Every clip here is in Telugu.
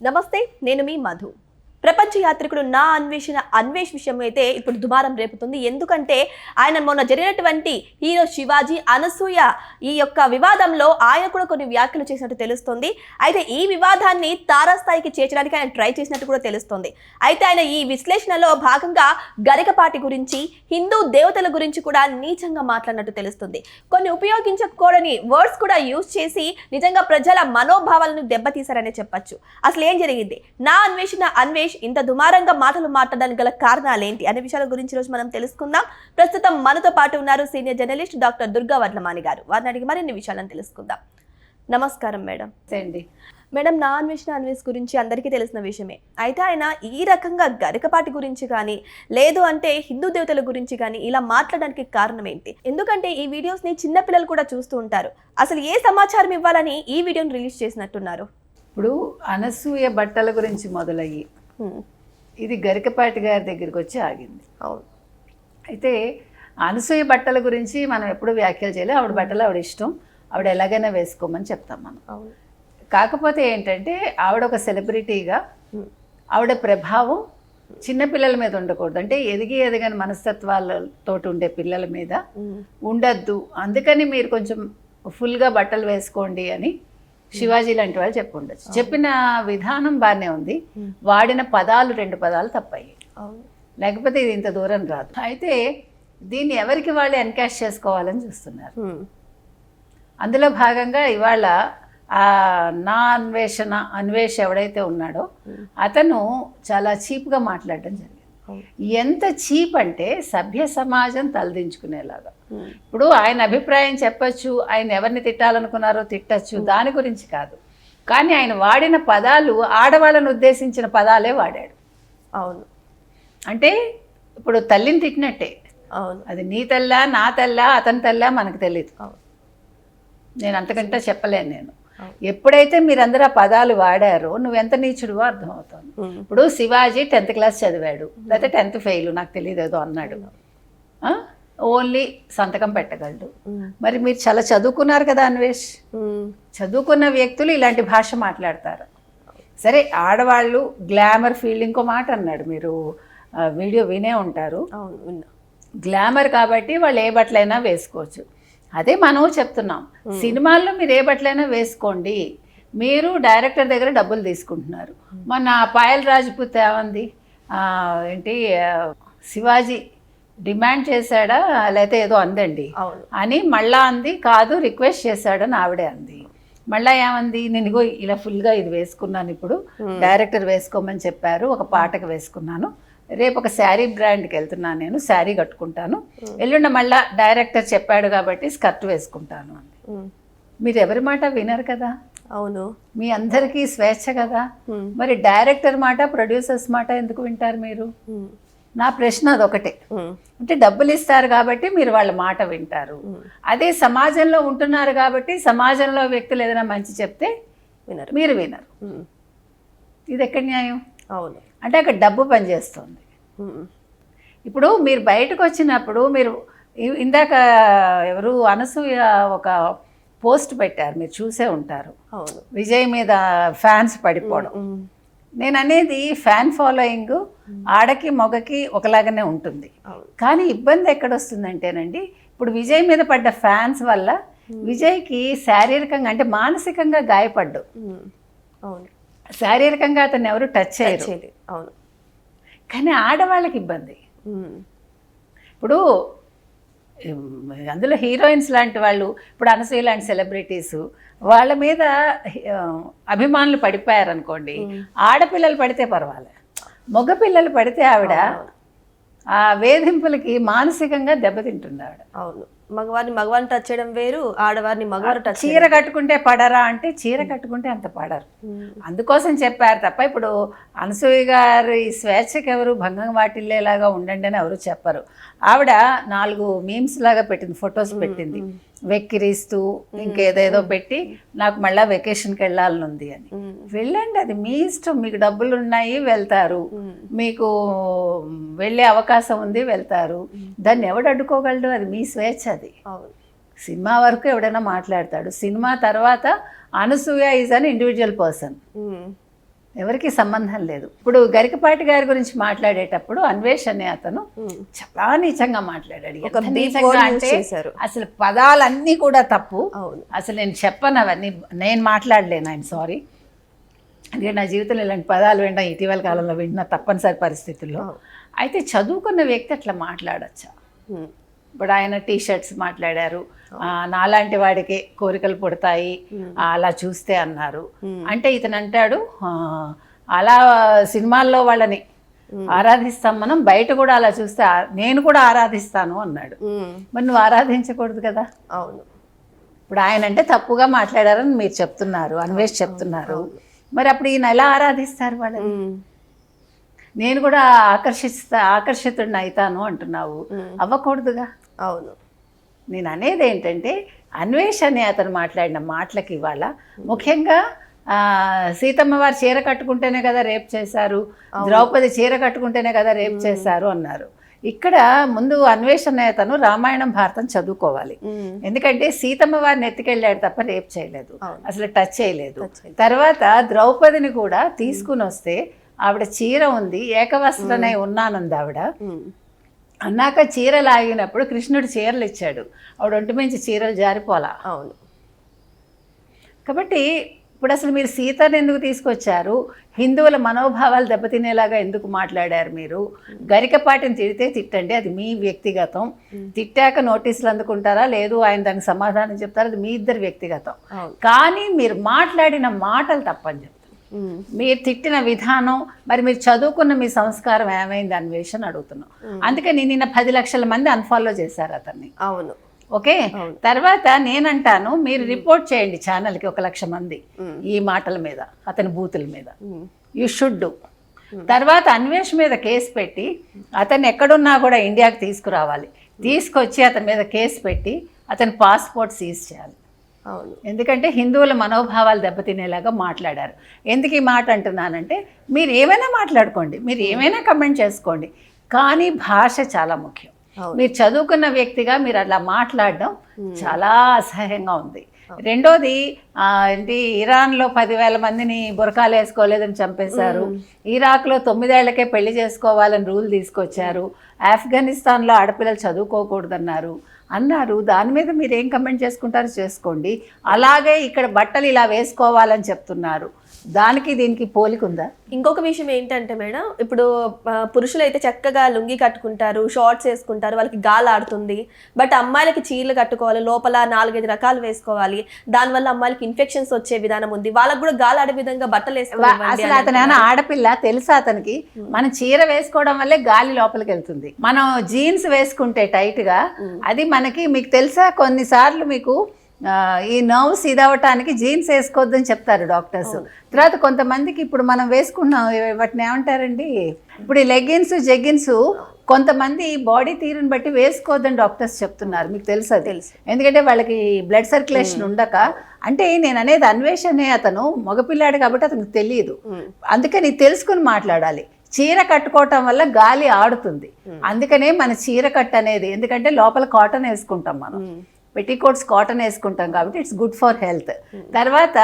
నమస్తే, నేను మీ మధు. ప్రపంచ యాత్రికుడు నా అన్వేష్ విషయం అయితే ఇప్పుడు దుమారం రేపుతుంది. ఎందుకంటే ఆయన మొన్న జరిగినటువంటి హీరో శివాజీ అనసూయ ఈ యొక్క వివాదంలో ఆయన కూడా కొన్ని వ్యాఖ్యలు చేసినట్టు తెలుస్తుంది. అయితే ఈ వివాదాన్ని తారాస్థాయికి చేర్చడానికి ఆయన ట్రై చేసినట్టు కూడా తెలుస్తుంది. అయితే ఆయన ఈ విశ్లేషణలో భాగంగా గరికపాటి గురించి, హిందూ దేవతల గురించి కూడా నీచంగా మాట్లాడినట్టు తెలుస్తుంది. కొన్ని ఉపయోగించకూడని వర్డ్స్ కూడా యూజ్ చేసి నిజంగా ప్రజల మనోభావాలను దెబ్బతీశారనే చెప్పచ్చు. అసలు ఏం జరిగింది? నా అన్వేష్ ఇంత దుమారంగా మాటలు మాట్లాడడానికి గల కారణాలు ఏంటి అనే విషయాల గురించి రోజు మనం తెలుసుకుందాం. ప్రస్తుతం మనతో పాటు ఉన్నారు senior journalist doctor Durga Vadlamani గారు. వారిని అడిగి మరిన్ని విషయాలను తెలుసుకుందాం. నమస్కారం మేడం. మేడం, నా అన్వేష్ గురించి అందరికీ తెలిసిన విషయమే. అయితే ఆయన ఈ రకంగా గరికపాటి గురించి కానీ లేదు అంటే హిందూ దేవతల గురించి కానీ ఇలా మాట్లాడడానికి కారణం ఏంటి? ఎందుకంటే ఈ వీడియోస్ని చిన్నపిల్లలు కూడా చూస్తూ ఉంటారు. అసలు ఏ సమాచారం ఇవ్వాలని ఈ వీడియోని రిలీజ్ చేసినట్టున్నారు? ఇప్పుడు అనసూయ బట్టల గురించి మొదలయ్యి ఇది గరికపాటి గారి దగ్గరికి వచ్చి ఆగింది. అవును. అయితే అనసూయ బట్టల గురించి మనం ఎప్పుడు వ్యాఖ్యలు చేయలేదు. ఆవిడ బట్టలు ఆవిడ ఇష్టం, ఆవిడ ఎలాగైనా వేసుకోమని చెప్తాం మనం. అవును. కాకపోతే ఏంటంటే ఆవిడ ఒక సెలబ్రిటీగా ఆవిడ ప్రభావం చిన్నపిల్లల మీద ఉండకూడదు. అంటే ఎదిగని మనస్తత్వాలతో ఉండే పిల్లల మీద ఉండద్దు. అందుకని మీరు కొంచెం ఫుల్గా బట్టలు వేసుకోండి అని శివాజీ లాంటి వాళ్ళు చెప్పి ఉండొచ్చు. చెప్పిన విధానం బాగానే ఉంది, వాడిన పదాలు 2 పదాలు తప్పాయి, లేకపోతే ఇది ఇంత దూరం రాదు. అయితే దీన్ని ఎవరికి వాళ్ళు ఎన్కాష్ చేసుకోవాలని చూస్తున్నారు. అందులో భాగంగా ఇవాళ ఆ నా అన్వేష్ ఎవడైతే ఉన్నాడో అతను చాలా చీప్గా మాట్లాడడం జరిగింది. ఎంత చీప్ అంటే సభ్య సమాజం తలదించుకునేలాగా. ఇప్పుడు ఆయన అభిప్రాయం చెప్పచ్చు, ఆయన ఎవరిని తిట్టాలనుకున్నారో తిట్టచ్చు, దాని గురించి కాదు. కానీ ఆయన వాడిన పదాలు ఆడవాళ్ళను ఉద్దేశించిన పదాలే వాడాడు. అవును. అంటే ఇప్పుడు తల్లిని తిట్టినట్టే. అవును. అది నీ తల్లా, నా తల్లా, అతని తల్లా మనకు తెలియదు. నేను అంతకంటే చెప్పలేను. నేను ఎప్పుడైతే మీరందరూ ఆ పదాలు వాడారో నువ్వెంత నీచుడువో అర్థమవుతుంది. ఇప్పుడు శివాజీ 10th క్లాస్ చదివాడు, లేకపోతే 10th ఫెయిల్, నాకు తెలియదు ఏదో అన్నాడు. ఓన్లీ సంతకం పెట్టగలడు. మరి మీరు చాలా చదువుకున్నారు కదా అన్వేష్, చదువుకున్న వ్యక్తులు ఇలాంటి భాష మాట్లాడతారు. సరే, ఆడవాళ్ళు గ్లామర్ ఫీల్డ్, ఇంకో మాట అన్నాడు, మీరు వీడియో వినే ఉంటారు. గ్లామర్ కాబట్టి వాళ్ళు ఏ బట్టలైనా వేసుకోవచ్చు. అదే మనం చెప్తున్నాం, సినిమాల్లో మీరు ఏ బట్టలైనా వేసుకోండి, మీరు డైరెక్టర్ దగ్గర డబ్బులు తీసుకుంటున్నారు. మొన్న పాయల్ రాజ్పూత్ ఏమంది, ఏంటి శివాజీ డిమాండ్ చేశాడా లేకపోతే ఏదో అందండి అని మళ్ళా అంది, కాదు రిక్వెస్ట్ చేశాడని ఆవిడే అంది. మళ్ళీ ఏమంది, నేను ఇగో ఇలా ఫుల్గా ఇది వేసుకున్నాను, ఇప్పుడు డైరెక్టర్ వేసుకోమని చెప్పారు, ఒక పాటకు వేసుకున్నాను, రేపు ఒక శారీ బ్రాండ్కి వెళ్తున్నాను, నేను శారీ కట్టుకుంటాను, ఎల్లుండ మళ్ళా డైరెక్టర్ చెప్పాడు కాబట్టి స్కర్ట్ వేసుకుంటాను అంది. మీరు ఎవరి మాట వినరు కదా. అవును. మీ అందరికీ స్వేచ్ఛ కదా. మరి డైరెక్టర్ మాట, ప్రొడ్యూసర్స్ మాట ఎందుకు వింటారు మీరు? నా ప్రశ్న అదొకటే. అంటే డబ్బులు ఇస్తారు కాబట్టి మీరు వాళ్ళ మాట వింటారు. అదే సమాజంలో ఉంటున్నారు కాబట్టి సమాజంలో వ్యక్తులు ఏదైనా మంచి చెప్తే మీరు వినరు. ఇది ఎక్కడ న్యాయం? అవును. అంటే అక్కడ డబ్బు పనిచేస్తుంది. ఇప్పుడు మీరు బయటకు వచ్చినప్పుడు, మీరు ఇందాక ఎవరు అనసూయ ఒక పోస్ట్ పెట్టారు, మీరు చూసే ఉంటారు, విజయ్ మీద ఫ్యాన్స్ పడిపోవడం. నేను అనేది ఫ్యాన్ ఫాలోయింగ్ ఆడకి మగకి ఒకలాగానే ఉంటుంది. కానీ ఇబ్బంది ఎక్కడొస్తుందంటేనండి, ఇప్పుడు విజయ్ మీద పడ్డ ఫ్యాన్స్ వల్ల విజయ్కి శారీరకంగా అంటే మానసికంగా గాయపడ్డు. శారీరకంగా అతను ఎవరు టచ్ చేయరు. అవును. కానీ ఆడవాళ్ళకి ఇబ్బంది. ఇప్పుడు అందులో హీరోయిన్స్ లాంటి వాళ్ళు, ఇప్పుడు అనసూయ లాంటి సెలబ్రిటీస్, వాళ్ళ మీద అభిమానులు పడిపోయారనుకోండి, ఆడపిల్లలు పడితే పర్వాలే, మగపిల్లలు పడితే ఆవిడ ఆ వేధింపులకి మానసికంగా దెబ్బతింటుంది ఆవిడ. అవును. మగవారిని టచ్ చేయడం వేరు, ఆడవారిని మగవారు టచ్. చీర కట్టుకుంటే పడరా అంటే చీర కట్టుకుంటే అంత పడరు. అందుకోసం చెప్పారు తప్ప ఇప్పుడు అనసూయ గారి స్వేచ్ఛకి ఎవరు భంగం వాటిల్లేలాగా ఉండండి అని ఎవరు చెప్పరు. ఆవిడ 4 మీమ్స్ లాగా పెట్టింది, ఫొటోస్ పెట్టింది, వెక్కిరిస్తూ ఇంకేదేదో పెట్టి నాకు మళ్ళీ వెకేషన్కి వెళ్ళాలని ఉంది అని. వెళ్ళండి, అది మీ ఇష్టం, మీకు డబ్బులు ఉన్నాయి వెళ్తారు, మీకు వెళ్ళే అవకాశం ఉంది వెళ్తారు, దాన్ని ఎవడు అడ్డుకోగలడు? అది మీ స్వేచ్ఛ. అది సినిమా వరకు ఎవడైనా మాట్లాడతాడు, సినిమా తర్వాత Anasuya is an individual person. ఎవరికి సంబంధం లేదు. ఇప్పుడు గరికపాటి గారి గురించి మాట్లాడేటప్పుడు అన్వేష్ అనే అతను చాలా నీచంగా మాట్లాడాడు. ఎంత నీచంగా అంటే అసలు పదాలన్నీ కూడా తప్పు. అసలు నేను చెప్పను అవన్నీ, నేను మాట్లాడలేను. ఆయన సారీ. అందుకే నా జీవితంలో ఇలాంటి పదాలు వినడం ఇటీవల కాలంలో వింటున్న తప్పనిసరి పరిస్థితుల్లో. అయితే చదువుకున్న వ్యక్తి అట్లా మాట్లాడచ్చా? ఇప్పుడు ఆయన టీషర్ట్స్ మాట్లాడారు, నాలాంటి వాడికి కోరికలు పుడతాయి అలా చూస్తే అన్నారు. అంటే ఇతను అంటాడు అలా సినిమాల్లో వాళ్ళని ఆరాధిస్తాం మనం, బయట కూడా అలా చూస్తే నేను కూడా ఆరాధిస్తాను అన్నాడు. మరి నువ్వు ఆరాధించకూడదు కదా. అవును. ఇప్పుడు ఆయన అంటే తప్పుగా మాట్లాడారని మీరు చెప్తున్నారు, అన్వేష్ చెప్తున్నారు. మరి అప్పుడు ఈయన ఎలా ఆరాధిస్తారు వాళ్ళని? నేను కూడా ఆకర్షితుడిని అవుతాను అంటున్నావు, అవ్వకూడదుగా. అవును. నేను అనేది ఏంటంటే అన్వేష్ అనే అతను మాట్లాడిన మాటలకి ఇవాళ ముఖ్యంగా సీతమ్మ వారు చీర కట్టుకుంటేనే కదా రేప్ చేశారు, ద్రౌపది చీర కట్టుకుంటేనే కదా రేప్ చేశారు అన్నారు. ఇక్కడ ముందు అన్వేష్ అనే అతను రామాయణం భారతం చదువుకోవాలి. ఎందుకంటే సీతమ్మ వారిని ఎత్తుకెళ్ళాడు తప్ప రేప్ చేయలేదు, అసలు టచ్ చేయలేదు. తర్వాత ద్రౌపదిని కూడా తీసుకుని వస్తే ఆవిడ చీర ఉంది, ఏకవస్త్రనై ఉన్నానంది ఆవిడ. అన్నాక చీర లాగినప్పుడు కృష్ణుడు చీరలు ఇచ్చాడు, ఆవిడ ఒంటి మించి చీరలు జారిపోలా. అవును. కాబట్టి ఇప్పుడు అసలు మీరు సీతను ఎందుకు తీసుకొచ్చారు? హిందువుల మనోభావాలు దెబ్బతినేలాగా ఎందుకు మాట్లాడారు మీరు? గరికపాటిని తిడితే తిట్టండి, అది మీ వ్యక్తిగతం. తిట్టాక నోటీసులు అందుకుంటారా లేదు ఆయన దానికి సమాధానం చెప్తారా, అది మీ ఇద్దరు వ్యక్తిగతం. కానీ మీరు మాట్లాడిన మాటలు తప్పని చెప్తారు. మీరు తిట్టిన విధానం, మరి మీరు చదువుకున్న మీ సంస్కారం ఏమైంది అన్వేషణ అడుగుతున్నాం. అందుకని నిన్న 10 లక్షల మంది అన్ఫాలో చేశారు అతన్ని. అవును. ఓకే. తర్వాత నేనంటాను మీరు రిపోర్ట్ చేయండి ఛానల్కి 1 లక్ష మంది ఈ మాటల మీద, అతని బూతుల మీద. You should do. తర్వాత అన్వేష్ మీద కేసు పెట్టి అతను ఎక్కడున్నా కూడా ఇండియాకి తీసుకురావాలి, తీసుకొచ్చి అతని మీద కేసు పెట్టి అతని పాస్పోర్ట్ సీజ్ చేయాలి. అవును. ఎందుకంటే హిందువుల మనోభావాలు దెబ్బతినేలాగా మాట్లాడారు. ఎందుకు ఈ మాట అంటున్నానంటే మీరు ఏమైనా మాట్లాడుకోండి, మీరు ఏమైనా కమెంట్ చేసుకోండి, కానీ భాష చాలా ముఖ్యం. మీరు చదువుకున్న వ్యక్తిగా మీరు అలా మాట్లాడడం చాలా అసహ్యంగా ఉంది. రెండోది ఏంటి, ఇరాన్లో 10,000 మందిని బురకాలు వేసుకోలేదని చంపేశారు, ఇరాక్లో 9 ఏళ్లకే పెళ్లి చేసుకోవాలని రూల్ తీసుకొచ్చారు, ఆఫ్ఘనిస్తాన్లో ఆడపిల్లలు చదువుకోకూడదన్నారు అన్నారు. దాని మీద మీరు ఏం కమెంట్ చేసుకుంటారో చేసుకోండి. అలాగే ఇక్కడ బట్టలు ఇలా వేసుకోవాలని చెప్తున్నారు, దానికి దీనికి పోలిక ఉందా? ఇంకొక విషయం ఏంటంటే మేడం, ఇప్పుడు పురుషులు అయితే చక్కగా లుంగి కట్టుకుంటారు, షార్ట్స్ వేసుకుంటారు, వాళ్ళకి గాలి ఆడుతుంది. బట్ అమ్మాయిలకి చీరలు కట్టుకోవాలి, లోపల 4-5 రకాలు వేసుకోవాలి, దానివల్ల అమ్మాయిలకి ఇన్ఫెక్షన్స్ వచ్చే విధానం ఉంది. వాళ్ళకి కూడా గాలి ఆడే విధంగా బట్టలు వేసుకోవాలి. అసలు అతను ఏమైనా ఆడపిల్ల తెలుసా అతనికి? మనం చీర వేసుకోవడం వల్లే గాలి లోపలికి వెళ్తుంది. మనం జీన్స్ వేసుకుంటే టైట్ గా, అది మనకి మీకు తెలుసా కొన్నిసార్లు మీకు ఈ నర్వ్స్ ఇదవటానికి జీన్స్ వేసుకోవద్దని చెప్తారు డాక్టర్స్. తర్వాత కొంతమందికి ఇప్పుడు మనం వేసుకున్నాం వాటిని ఏమంటారండి, ఇప్పుడు ఈ లెగ్గిన్స్ జెగ్గిన్స్ కొంతమంది బాడీ తీరుని బట్టి వేసుకోవద్దని డాక్టర్స్ చెప్తున్నారు. మీకు తెలుసు అది? ఎందుకంటే వాళ్ళకి బ్లడ్ సర్క్యులేషన్ ఉండక. అంటే నేను అనేది అన్వేషణ అతను మగపిల్లాడు కాబట్టి అతనికి తెలియదు, అందుకని తెలుసుకుని మాట్లాడాలి. చీర కట్టుకోవటం వల్ల గాలి ఆడుతుంది, అందుకనే మన చీర కట్టు అనేది, ఎందుకంటే లోపల కాటన్ వేసుకుంటాం మనం, పెట్టికోట్స్ కాటన్ వేసుకుంటాం కాబట్టి ఇట్స్ గుడ్ ఫర్ హెల్త్. తర్వాత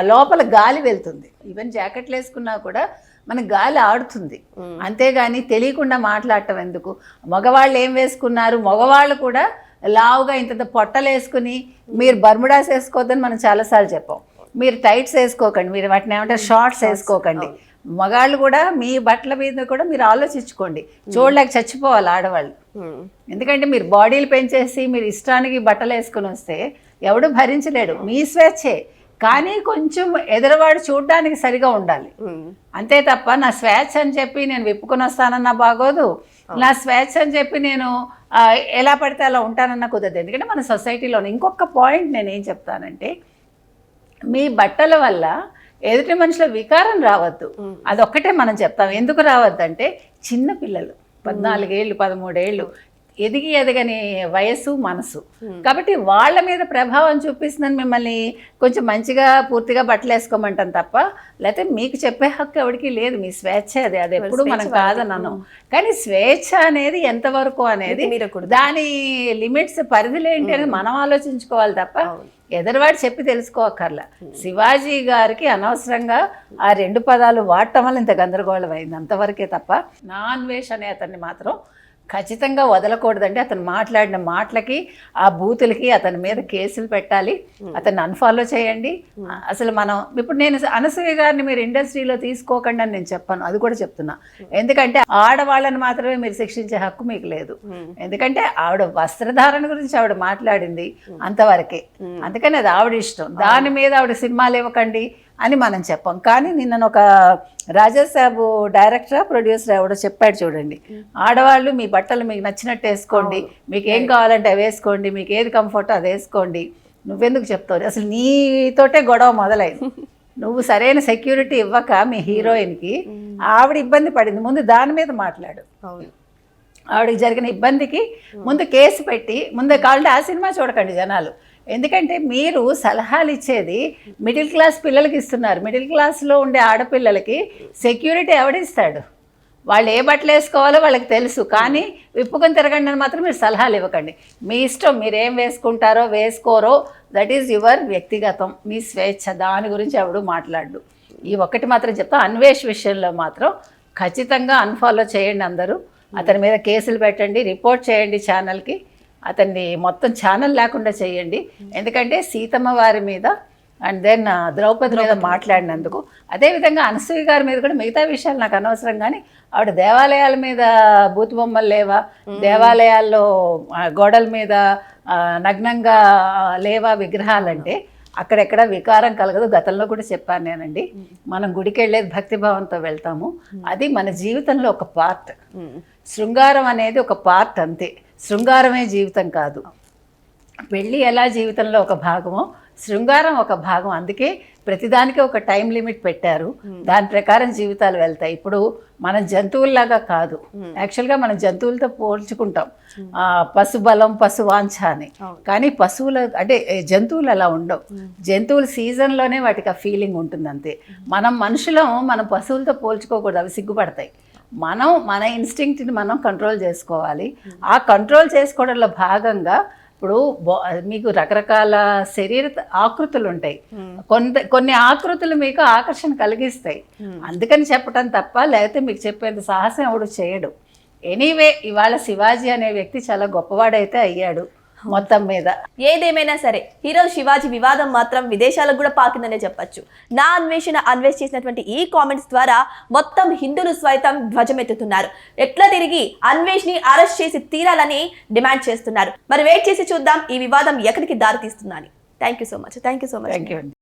లోపల గాలి వెళ్తుంది, ఈవెన్ జాకెట్లు వేసుకున్నా కూడా మనకు గాలి ఆడుతుంది. అంతేగాని తెలియకుండా మాట్లాడటం ఎందుకు? మగవాళ్ళు ఏం వేసుకున్నారు, మగవాళ్ళు కూడా లావుగా ఇంత పొట్టలు వేసుకుని, మీరు బర్ముడాస్ వేసుకోవద్దని మనం చాలాసార్లు చెప్పాం. మీరు టైట్స్ వేసుకోకండి, మీరు వాటిని ఏమంటారు షార్ట్స్ వేసుకోకండి. మగాళ్ళు కూడా మీ బట్టల మీద కూడా మీరు ఆలోచించుకోండి, చూడలేక చచ్చిపోవాలి ఆడవాళ్ళు. ఎందుకంటే మీరు బాడీలు పెంచేసి మీరు ఇష్టానికి బట్టలు వేసుకుని వస్తే ఎవడు భరించలేడు, మీ స్వేచ్ఛే. కానీ కొంచెం ఎదురువాడు చూడడానికి సరిగా ఉండాలి, అంతే తప్ప నా స్వేచ్ఛ అని చెప్పి నేను విప్పుకొని వస్తానన్నా బాగోదు, నా స్వేచ్ఛ అని చెప్పి నేను ఎలా పడితే అలా ఉంటానన్నా కుదరదు. ఎందుకంటే మన సొసైటీలో ఇంకొక పాయింట్ నేను ఏం చెప్తానంటే, మీ బట్టల వల్ల ఎదుటి మనుషుల వికారం రావద్దు, అదొక్కటే మనం చెప్తాం. ఎందుకు రావద్దంటే చిన్న పిల్లలు 14 ఏళ్ళు 13 ఏళ్ళు ఎదగని వయస్సు మనసు, కాబట్టి వాళ్ళ మీద ప్రభావం చూపిస్తుందని మిమ్మల్ని కొంచెం మంచిగా పూర్తిగా బట్టలు వేసుకోమంటాం తప్ప, లేకపోతే మీకు చెప్పే హక్కు ఎవరికి లేదు, మీ స్వేచ్ఛ అది, అది ఎప్పుడు మనం కాదన్నాను. కానీ స్వేచ్ఛ అనేది ఎంతవరకు అనేది, దాని లిమిట్స్ పరిధులు ఏంటి అనేది మనం ఆలోచించుకోవాలి తప్ప ఎదరివాడు చెప్పి తెలుసుకోకర్లా. శివాజీ గారికి అనవసరంగా ఆ 2 పదాలు వాడటం వల్ల ఇంత గందరగోళం అయింది, అంతవరకే తప్ప నా అన్వేష్ అనే అతన్ని మాత్రం ఖచ్చితంగా వదలకూడదండి. అతను మాట్లాడిన మాటలకి ఆ బూతులకి అతని మీద కేసులు పెట్టాలి, అతన్ని అన్ఫాలో చేయండి. అసలు మనం ఇప్పుడు నేను అనసూయ గారిని మీరు ఇండస్ట్రీలో తీసుకోకండి అని నేను చెప్పాను, అది కూడా చెప్తున్నా. ఎందుకంటే ఆడవాళ్ళని మాత్రమే మీరు శిక్షించే హక్కు మీకు లేదు. ఎందుకంటే ఆవిడ వస్త్రధారణ గురించి ఆవిడ మాట్లాడింది అంతవరకే, అందుకని అది ఆవిడ ఇష్టం. దాని మీద ఆవిడ సినిమాలు ఇవ్వకండి అని మనం చెప్పాం. కానీ నిన్న ఒక రాజాసాబు డైరెక్టర్ ప్రొడ్యూసర్ ఎవడో చెప్పాడు చూడండి, ఆడవాళ్ళు మీ బట్టలు మీకు నచ్చినట్టు వేసుకోండి, మీకు ఏం కావాలంటే అవి వేసుకోండి, మీకు ఏది కంఫర్ట్ అది వేసుకోండి, నువ్వెందుకు చెప్తావు? అసలు నీతోటే గొడవ మొదలైంది. నువ్వు సరైన సెక్యూరిటీ ఇవ్వక మీ హీరోయిన్కి ఆవిడ ఇబ్బంది పడింది, ముందు దాని మీద మాట్లాడు. ఆవిడకి జరిగిన ఇబ్బందికి ముందు కేసు పెట్టి ముందు కావాలంటే ఆ సినిమా చూడకండి జనాలు. ఎందుకంటే మీరు సలహాలు ఇచ్చేది మిడిల్ క్లాస్ పిల్లలకి ఇస్తున్నారు. మిడిల్ క్లాస్లో ఉండే ఆడపిల్లలకి సెక్యూరిటీ ఎవడిస్తాడు? వాళ్ళు ఏ బట్టలు వేసుకోవాలో వాళ్ళకి తెలుసు, కానీ విప్పుకొని తిరగండి అని మాత్రం మీరు సలహాలు ఇవ్వకండి. మీ ఇష్టం, మీరు ఏం వేసుకుంటారో వేసుకోరో దట్ ఈజ్ యువర్ వ్యక్తిగతం, మీ స్వేచ్ఛ, దాని గురించి ఎవడు మాట్లాడు. ఈ ఒక్కటి మాత్రం చెప్తా, అన్వేష్ విషయంలో మాత్రం ఖచ్చితంగా అన్ఫాలో చేయండి అందరూ. అతని మీద కేసులు పెట్టండి, రిపోర్ట్ చేయండి ఛానల్కి, అతన్ని మొత్తం ఛానల్ లేకుండా చేయండి. ఎందుకంటే సీతమ్మ వారి మీద అండ్ దెన్ ద్రౌపది మీద మాట్లాడినందుకు, అదేవిధంగా అనసూయ గారి మీద కూడా మిగతా విషయాలు నాకు అనవసరం, కానీ ఆవిడ దేవాలయాల మీద బూతు బొమ్మలు లేవా, దేవాలయాల్లో గోడల మీద నగ్నంగా లేవా విగ్రహాలంటే అక్కడెక్కడ వికారం కలగదు. గతంలో కూడా చెప్పాను నేనండి, మనం గుడికి వెళ్ళేది భక్తిభావంతో వెళ్తాము, అది మన జీవితంలో ఒక పార్ట్. శృంగారం అనేది ఒక పార్ట్ అంతే, శృంగారమే జీవితం కాదు. పెళ్ళి ఎలా జీవితంలో ఒక భాగమో శృంగారం ఒక భాగం. అందుకే ప్రతిదానికి ఒక టైం లిమిట్ పెట్టారు, దాని ప్రకారం జీవితాలు వెళ్తాయి. ఇప్పుడు మనం జంతువుల్లాగా కాదు, యాక్చువల్గా మనం జంతువులతో పోల్చుకుంటాం పశుబలం పశువాంఛ అని, కానీ పశువుల అంటే జంతువులు అలా ఉండవు. జంతువుల సీజన్లోనే వాటికి ఆ ఫీలింగ్ ఉంటుంది అంతే. మనం మనుషులం, మనం పశువులతో పోల్చుకోకూడదు, అవి సిగ్గుపడతాయి. మనం మన ఇన్స్టింక్ట్ని మనం కంట్రోల్ చేసుకోవాలి. ఆ కంట్రోల్ చేసుకోవడంలో భాగంగా ఇప్పుడు మీకు రకరకాల శరీర ఆకృతులు ఉంటాయి, కొన్ని ఆకృతులు మీకు ఆకర్షణ కలిగిస్తాయి, అందుకని చెప్పటం తప్ప, లేకపోతే మీకు చెప్పేంత సాహసం ఎవడు చేయడు. ఎనీవే ఇవాళ శివాజీ అనే వ్యక్తి చాలా గొప్పవాడైతే అయ్యాడు మొత్తం మీద. ఏదేమైనా సరే హీరో శివాజీ వివాదం మాత్రం విదేశాలకు కూడా పాకిందనే చెప్పొచ్చు. నా అన్వేష్ చేసినటువంటి ఈ కామెంట్స్ ద్వారా మొత్తం హిందువులు సైతం ధ్వజమెత్తుతున్నారు. ఎట్లా తిరిగి అన్వేష్ ని అరెస్ట్ చేసి తీరాలని డిమాండ్ చేస్తున్నారు. మరి వెయిట్ చేసి చూద్దాం ఈ వివాదం ఎక్కడికి దారి తీస్తుందని. Thank you so much.